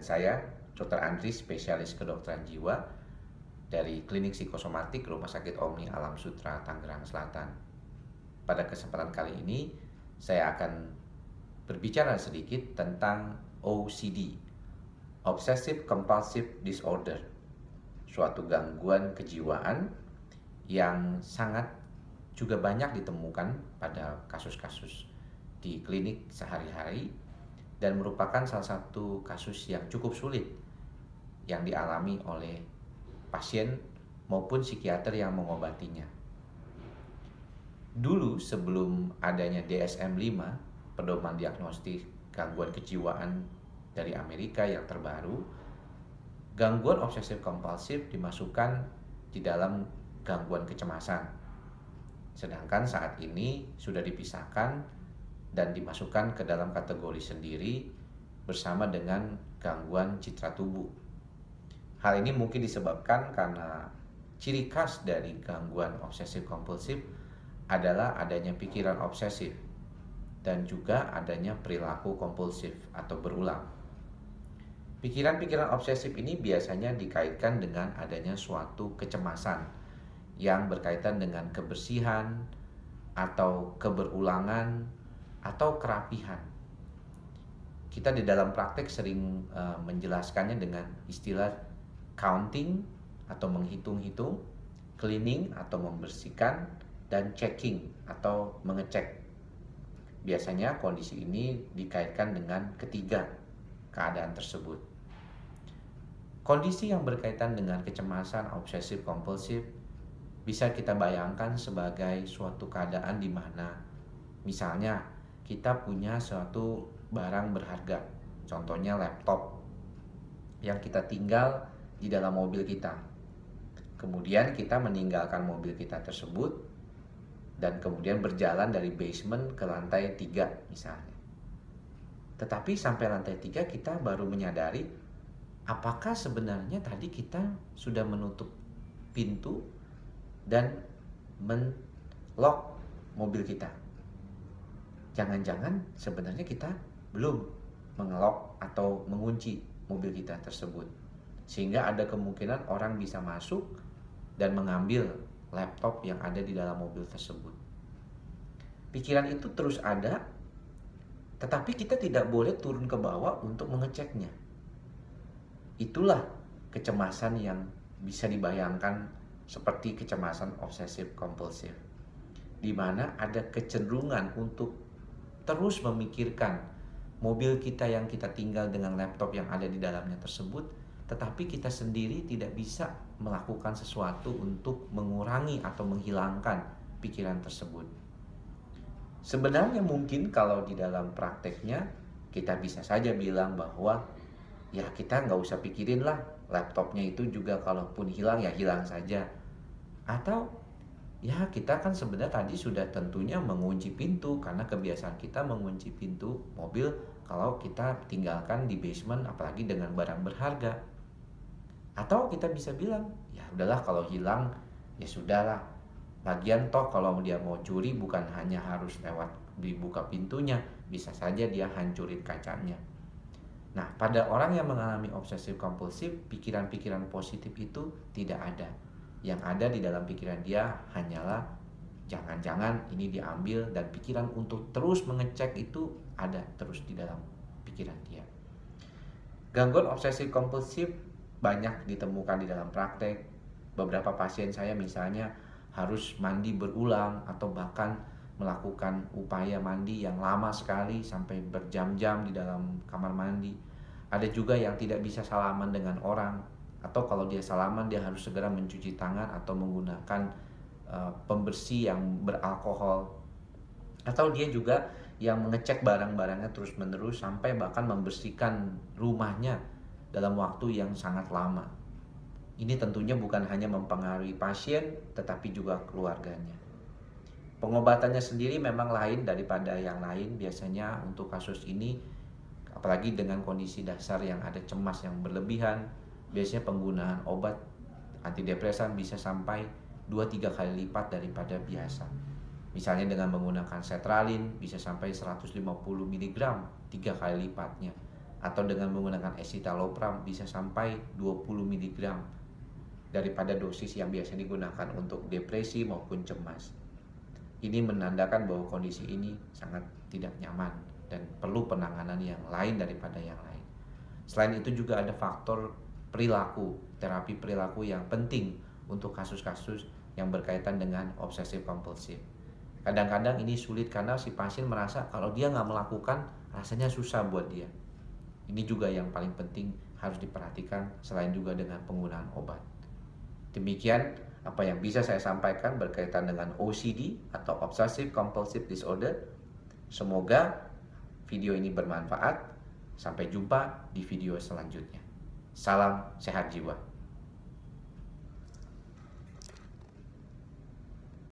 saya, Dr. Andri, spesialis kedokteran jiwa dari Klinik Psikosomatik Rumah Sakit Omni Alam Sutra, Tangerang Selatan. Pada kesempatan kali ini, saya akan berbicara sedikit tentang OCD, Obsessive Compulsive Disorder, suatu gangguan kejiwaan yang sangat juga banyak ditemukan pada kasus-kasus di klinik sehari-hari dan merupakan salah satu kasus yang cukup sulit yang dialami oleh pasien maupun psikiater yang mengobatinya. Dulu sebelum adanya DSM-5, pedoman diagnostik gangguan kejiwaan dari Amerika yang terbaru, gangguan obsesif kompulsif dimasukkan di dalam gangguan kecemasan. Sedangkan saat ini sudah dipisahkan dan dimasukkan ke dalam kategori sendiri bersama dengan gangguan citra tubuh. Hal ini mungkin disebabkan karena ciri khas dari gangguan obsesif kompulsif adalah adanya pikiran obsesif dan juga adanya perilaku kompulsif atau berulang. Pikiran-pikiran obsesif ini biasanya dikaitkan dengan adanya suatu kecemasan yang berkaitan dengan kebersihan atau keberulangan atau kerapihan. Kita di dalam praktek sering menjelaskannya dengan istilah counting atau menghitung-hitung, cleaning atau membersihkan, dan checking atau mengecek. Biasanya kondisi ini dikaitkan dengan ketiga keadaan tersebut. Kondisi yang berkaitan dengan kecemasan obsesif kompulsif bisa kita bayangkan sebagai suatu keadaan di mana misalnya kita punya suatu barang berharga, contohnya laptop yang kita tinggal di dalam mobil kita. Kemudian kita meninggalkan mobil kita tersebut dan kemudian berjalan dari basement ke lantai 3 misalnya. Tetapi sampai lantai 3 kita baru menyadari apakah sebenarnya tadi kita sudah menutup pintu dan men-lock mobil kita. Jangan-jangan sebenarnya kita belum mengelok atau mengunci mobil kita tersebut. Sehingga ada kemungkinan orang bisa masuk dan mengambil laptop yang ada di dalam mobil tersebut. Pikiran itu terus ada, tetapi kita tidak boleh turun ke bawah untuk mengeceknya. Itulah kecemasan yang bisa dibayangkan seperti kecemasan obsesif kompulsif, di mana ada kecenderungan untuk terus memikirkan mobil kita yang kita tinggal dengan laptop yang ada di dalamnya tersebut, tetapi kita sendiri tidak bisa melakukan sesuatu untuk mengurangi atau menghilangkan pikiran tersebut. Sebenarnya mungkin kalau di dalam prakteknya kita bisa saja bilang bahwa ya kita nggak usah pikirin lah, laptopnya itu juga kalaupun hilang ya hilang saja. Atau ya kita kan sebenarnya tadi sudah tentunya mengunci pintu karena kebiasaan kita mengunci pintu mobil kalau kita tinggalkan di basement apalagi dengan barang berharga. Atau kita bisa bilang ya udahlah kalau hilang ya sudahlah. Lagian toh kalau dia mau curi bukan hanya harus lewat dibuka pintunya, bisa saja dia hancurin kacanya. Nah, pada orang yang mengalami obsesif kompulsif, pikiran-pikiran positif itu tidak ada. Yang ada di dalam pikiran dia hanyalah jangan-jangan ini diambil, dan pikiran untuk terus mengecek itu ada terus di dalam pikiran dia. Gangguan obsesif kompulsif banyak ditemukan di dalam praktek. Beberapa pasien saya misalnya harus mandi berulang atau bahkan melakukan upaya mandi yang lama sekali sampai berjam-jam di dalam kamar mandi. Ada juga yang tidak bisa salaman dengan orang, atau kalau dia salaman dia harus segera mencuci tangan atau menggunakan pembersih yang beralkohol. Atau dia juga yang mengecek barang-barangnya terus-menerus sampai bahkan membersihkan rumahnya dalam waktu yang sangat lama. Ini tentunya bukan hanya mempengaruhi pasien tetapi juga keluarganya. Pengobatannya sendiri memang lain daripada yang lain. Biasanya untuk kasus ini, apalagi dengan kondisi dasar yang ada cemas yang berlebihan, biasanya penggunaan obat antidepresan bisa sampai 2-3 kali lipat daripada biasa. Misalnya dengan menggunakan sertralin bisa sampai 150 mg, 3 kali lipatnya. atau dengan menggunakan escitalopram bisa sampai 20 mg daripada dosis yang biasa digunakan untuk depresi maupun cemas. Ini menandakan bahwa kondisi ini sangat tidak nyaman dan perlu penanganan yang lain daripada yang lain. Selain itu juga ada faktor perilaku, terapi perilaku yang penting untuk kasus-kasus yang berkaitan dengan obsesif kompulsif. Kadang-kadang ini sulit karena si pasien merasa kalau dia nggak melakukan rasanya susah buat dia. Ini juga yang paling penting harus diperhatikan selain juga dengan penggunaan obat. Demikian apa yang bisa saya sampaikan berkaitan dengan OCD atau Obsessive Compulsive Disorder. Semoga video ini bermanfaat. Sampai jumpa di video selanjutnya. Salam sehat jiwa.